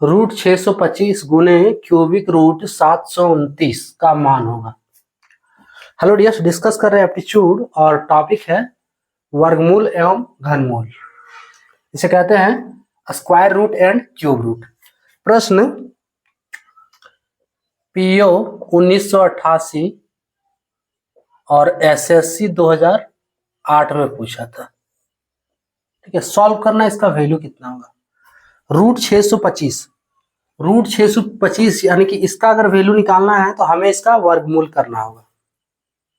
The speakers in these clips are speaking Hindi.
रूट 625 गुने क्यूबिक रूट 729 का मान होगा। हेलो डियर्स, डिस्कस कर रहे हैं एप्टीट्यूड और टॉपिक है वर्गमूल एवं घनमूल। इसे कहते हैं square root and cube root. प्रश्न पीओ 1988 और एसएससी 2008 में पूछा था। ठीक है, सॉल्व करना, इसका वैल्यू कितना होगा। रूट 625 यानी कि इसका अगर वैल्यू निकालना है तो हमें इसका वर्गमूल करना होगा।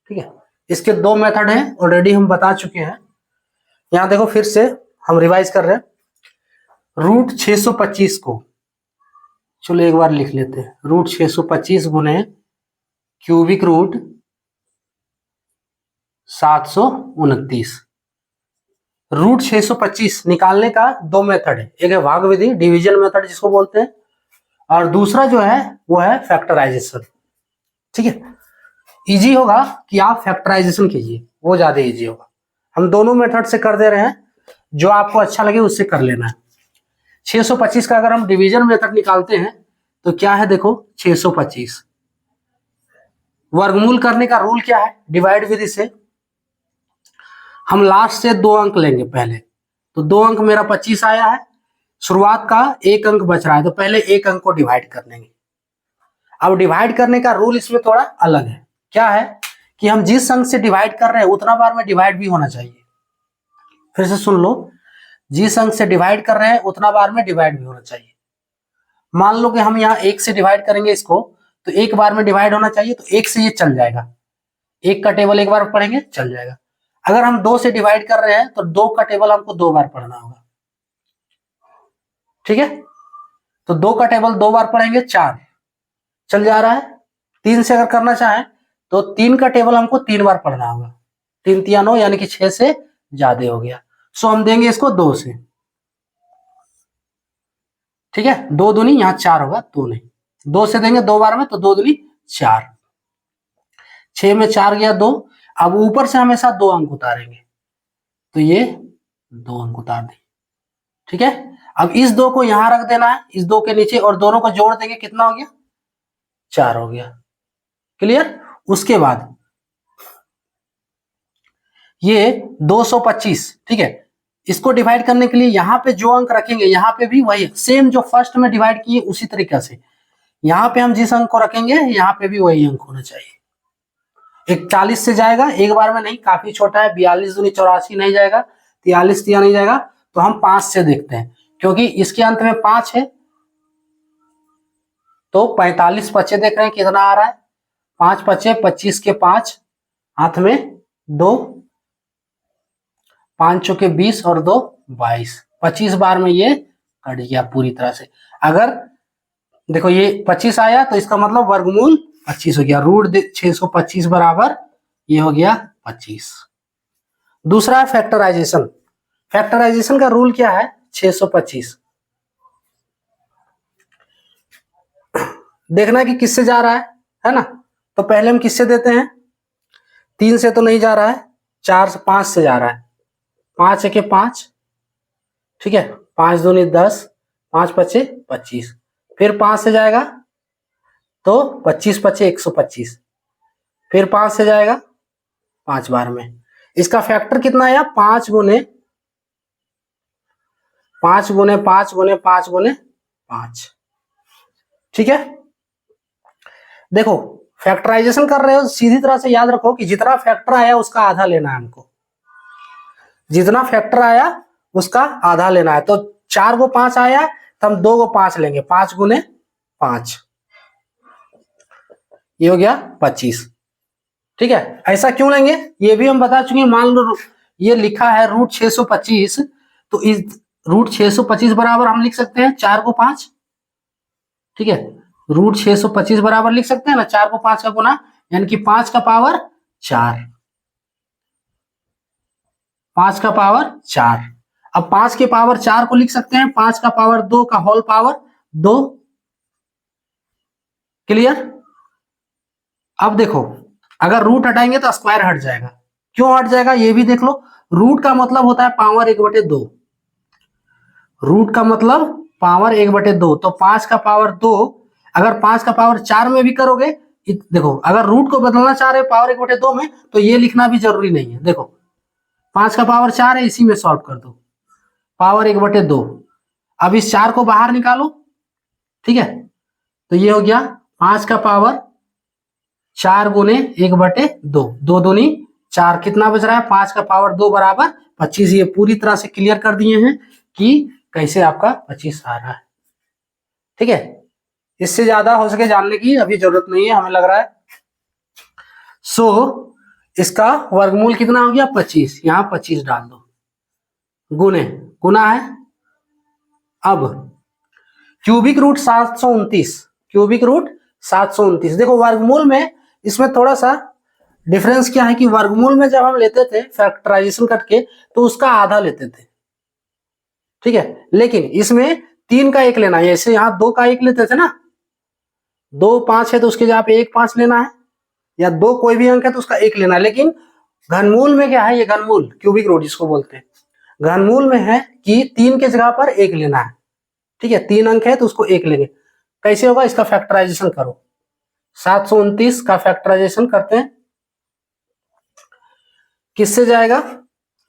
ठीक है, इसके दो मेथड हैं, ऑलरेडी हम बता चुके हैं। यहां देखो, फिर से हम रिवाइज कर रहे हैं। रूट 625 को चलो एक बार लिख लेते हैं। रूट 625 गुने क्यूबिक रूट 729। रूट 625 निकालने का दो मेथड है, एक है भाग विधि, डिवीजन मेथड जिसको बोलते हैं, और दूसरा जो है वो है फैक्टराइजेशन। ठीक है, इजी होगा कि आप फैक्टराइजेशन कीजिए, वो ज्यादा इजी होगा। हम दोनों मेथड से कर दे रहे हैं, जो आपको अच्छा लगे उससे कर लेना है। 625 का अगर हम डिवीजन मेथड निकालते हैं तो क्या है, देखो 625 वर्गमूल करने का रूल क्या है, डिवाइड विधि से हम लास्ट से 2 अंक लेंगे पहले। तो 2 अंक मेरा 25 आया है, शुरुआत का 1 अंक बच रहा है, तो पहले 1 अंक को डिवाइड कर लेंगे। अब डिवाइड करने का रूल इसमें थोड़ा अलग है। क्या है कि हम जिस अंक से डिवाइड कर रहे हैं उतना बार में डिवाइड भी होना चाहिए। फिर से सुन लो, जिस अंक से डिवाइड कर रहे हैं उतना बार में डिवाइड भी होना चाहिए। मान लो कि हम यहाँ 1 से डिवाइड करेंगे इसको, तो 1 बार में डिवाइड होना चाहिए, तो 1 से ये चल जाएगा, 1 का टेबल 1 बार पढ़ेंगे चल जाएगा। अगर हम 2 से डिवाइड कर रहे हैं तो 2 का टेबल हमको 2 बार पढ़ना होगा। ठीक है, तो 2 का टेबल 2 बार पढ़ेंगे, 4 चल जा रहा है। 3 से अगर करना चाहें तो 3 का टेबल हमको 3 बार पढ़ना होगा, 3 3 9 यानी कि 6 से ज्यादा हो गया। सो हम देंगे इसको 2 से। ठीक है, 2 दूनी यहाँ 4 होगा, 2 नहीं, 2 से देंगे 2 बार में, तो 2 दूनी 4, 6 में 4 गया 2। अब ऊपर से हमेशा 2 अंक उतारेंगे, तो ये 2 अंक उतार दें। ठीक है, अब इस 2 को यहां रख देना है, इस 2 के नीचे, और दोनों को जोड़ देंगे, कितना हो गया, 4 हो गया। क्लियर। उसके बाद ये 225, ठीक है, इसको डिवाइड करने के लिए यहाँ पे जो अंक रखेंगे, यहाँ पे भी वही सेम जो फर्स्ट में डिवाइड किए उसी तरीके से यहाँ पे हम जिस अंक को रखेंगे यहाँ पे भी वही अंक होना चाहिए। 41 से जाएगा, एक बार में नहीं, काफी छोटा है, 42 दूनी 84 नहीं जाएगा, 43 दिया नहीं जाएगा, तो हम 5 से देखते हैं, क्योंकि इसके अंत में 5 है। तो 45 पच्चे देख रहे हैं कितना आ रहा है, 5 पच्चे 25 के 5, हाथ में 2, 5 चौके 20 और 2 22, 25 बार में ये कट गया पूरी तरह से। अगर देखो ये 25 आया तो इसका मतलब वर्गमूल 25 हो गया। रूट 625 बराबर ये हो गया 25। दूसरा है फैक्टराइजेशन। फैक्टराइजेशन का रूल क्या है, 625 देखना है कि किससे जा रहा है ना। तो पहले हम किससे देते हैं, 3 से तो नहीं जा रहा है, 4 से 5 से जा रहा है, 5 एक 5, ठीक है, 5 दूनी 10, 5 पच्चे 25, फिर 5 से जाएगा तो 25 पच्चे 125, फिर 5 से जाएगा 5 बार में। इसका फैक्टर कितना आया, 5 गुने 5 गुने 5 गुने 5 गुने 5। ठीक है, देखो फैक्टराइजेशन कर रहे हो, सीधी तरह से याद रखो कि जितना फैक्टर आया उसका आधा लेना है हमको, जितना फैक्टर आया उसका आधा लेना है। तो 4 को 5 आया तो हम 2 को 5 लेंगे, 5 गुने 5, ये हो गया 25। ठीक है, ऐसा क्यों लेंगे ये भी हम बता चुके हैं। मान लो ये लिखा है रूट 625, तो इस रूट 625 बराबर हम लिख सकते हैं 4 को 5। ठीक है, रूट 625 बराबर लिख सकते हैं ना, 4 को 5 का गुना, यानी कि 5 का पावर 4, 5 का पावर 4। अब 5 के पावर 4 को लिख सकते हैं 5 का पावर 2 का होल पावर 2। क्लियर। अब देखो, अगर रूट हटाएंगे तो स्क्वायर हट जाएगा। क्यों हट जाएगा ये भी देख लो। रूट का मतलब होता है पावर 1/2, रूट का मतलब पावर 1/2, तो 5 का पावर 2, अगर 5 का पावर 4 में भी करोगे, देखो अगर रूट को बदलना चाह रहे हो पावर 1/2 में, तो ये लिखना भी जरूरी नहीं है। देखो 5 का पावर 4 है, इसी में सॉल्व कर दो, पावर 1/2। अब इस 4 को बाहर निकालो, ठीक है, तो ये हो गया 5 का पावर 4 गुने 1/2, 2 दूनी 4, कितना बच रहा है 5 का पावर 2 बराबर 25। ये पूरी तरह से क्लियर कर दिए हैं कि कैसे आपका 25 आ रहा है, ठीक है। इससे ज्यादा हो सके जानने की अभी जरूरत नहीं है, हमें लग रहा है। सो इसका वर्गमूल कितना हो गया 25, यहां 25 डाल दो, गुने, गुना है। अब क्यूबिक रूट 729, क्यूबिक रूट 729, देखो वर्गमूल में इसमें थोड़ा सा डिफरेंस क्या है कि वर्गमूल में जब हम लेते थे फैक्टराइजेशन करके तो उसका आधा लेते थे, ठीक है, लेकिन इसमें 3 का 1 लेना है। ऐसे यहाँ 2 का 1 लेते थे ना, 2 5 है तो उसके जगह पे 1 5 लेना है, या 2 कोई भी अंक है तो उसका 1 लेना है। लेकिन घनमूल में क्या है, ये घनमूल क्यूबिक रूट जिसको बोलते हैं, घनमूल में है कि 3 के जगह पर 1 लेना है, ठीक है, 3 अंक है तो उसको 1 लेंगे। कैसे होगा, इसका फैक्टराइजेशन करो, 729 का फैक्टराइजेशन करते हैं, किससे जाएगा,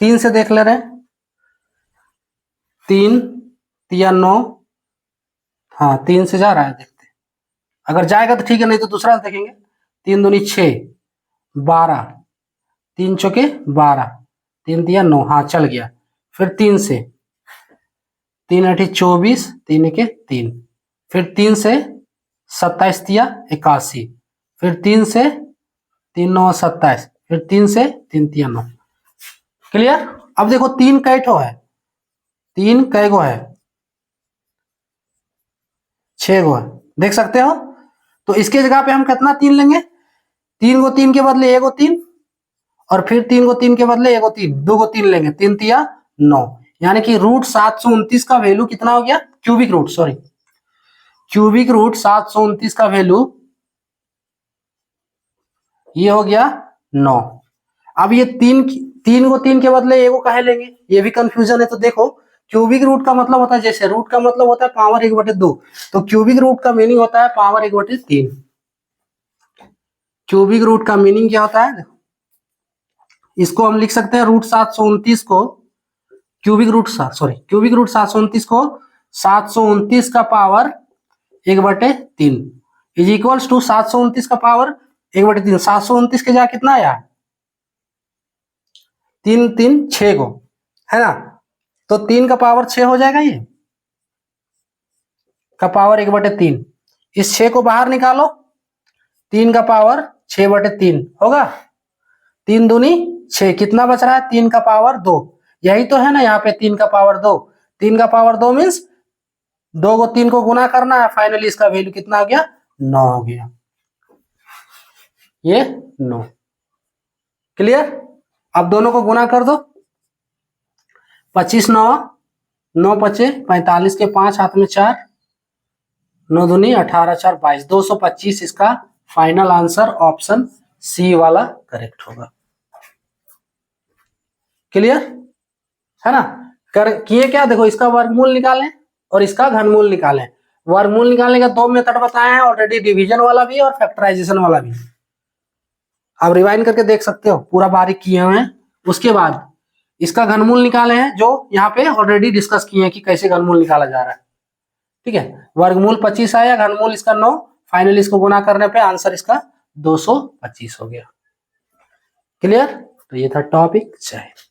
3 से देख ले रहे हैं, 3 या 9, हाँ 3 से जा रहा है, देखते हैं अगर जाएगा तो ठीक है, नहीं तो दूसरा देखेंगे। 3 दूनी 6, 12, 3 चौके 12, 3 दिया 9, हाँ चल गया। फिर 3 से, 3 8 24, 3 1 3, फिर 3 से 27 दिया 81, फिर 3 से 3 9 27, फिर 3 से 3 3 9। क्लियर। अब देखो 3 कैठो है, 3 कैगो है, 6 गो है, देख सकते हो। तो इसके जगह पे हम कितना 3 लेंगे, 3 को 3 के बदले 1 3, और फिर 3 को 3 के बदले 1 3, 2 को 3 लेंगे, 3 3 9, यानी कि रूट 729 का वैल्यू कितना हो गया, cubic root, sorry cubic root 729 का वैल्यू ये हो गया 9। अब ये 3 को 3 के बदले 1 को काहे लेंगे, ये भी कंफ्यूजन है। तो देखो क्यूबिक रूट का मतलब होता है, जैसे रूट का मतलब होता है पावर 1/2, तो क्यूबिक रूट का मीनिंग होता है पावर 1/3। क्यूबिक रूट का मीनिंग क्या होता है, इसको हम लिख सकते हैं रूट 729 को क्यूबिक रूट 729 को 729 का पावर 1/3 इज इक्वल्स टू 729 का पावर 1/3। 729 के जगह कितना आया, 3 3 6 को है ना, तो 3 का पावर 6 हो जाएगा, ये का पावर 1/3। इस 6 को बाहर निकालो, 3 का पावर 6/3 होगा, 3 दूनी 6, कितना बच रहा है 3 का पावर 2, यही तो है ना यहाँ पे 3 का पावर 2, 3 का पावर 2 मीन्स 2 को 3 को गुना करना है, फाइनली इसका वैल्यू कितना हो गया 9 हो गया, ये 9। क्लियर। अब दोनों को गुना कर दो, 25 9 9 पचे 45 के 5 हाथ में 4, 9 दूनी 18 4 22, 225 इसका फाइनल आंसर ऑप्शन सी वाला करेक्ट होगा। क्लियर है ना। किए क्या, देखो इसका वर्गमूल निकालें और इसका घनमूल निकालें। वर्गमूल निकालने का 2 मेथड बताए हैं ऑलरेडी, डिवीजन वाला भी और फैक्टराइजेशन वाला भी। आप रिवाइंड करके देख सकते हो, पूरा बारीक किए हुए हैं। उसके बाद इसका घनमूल निकाले हैं, जो यहाँ पे ऑलरेडी डिस्कस किए हैं कि कैसे घनमूल निकाला जा रहा है, ठीक है। वर्गमूल 25 आया, घनमूल इसका 9, फाइनली इसको गुना करने पे आंसर इसका 225 हो गया। क्लियर। तो ये था टॉपिक। जय हिंद।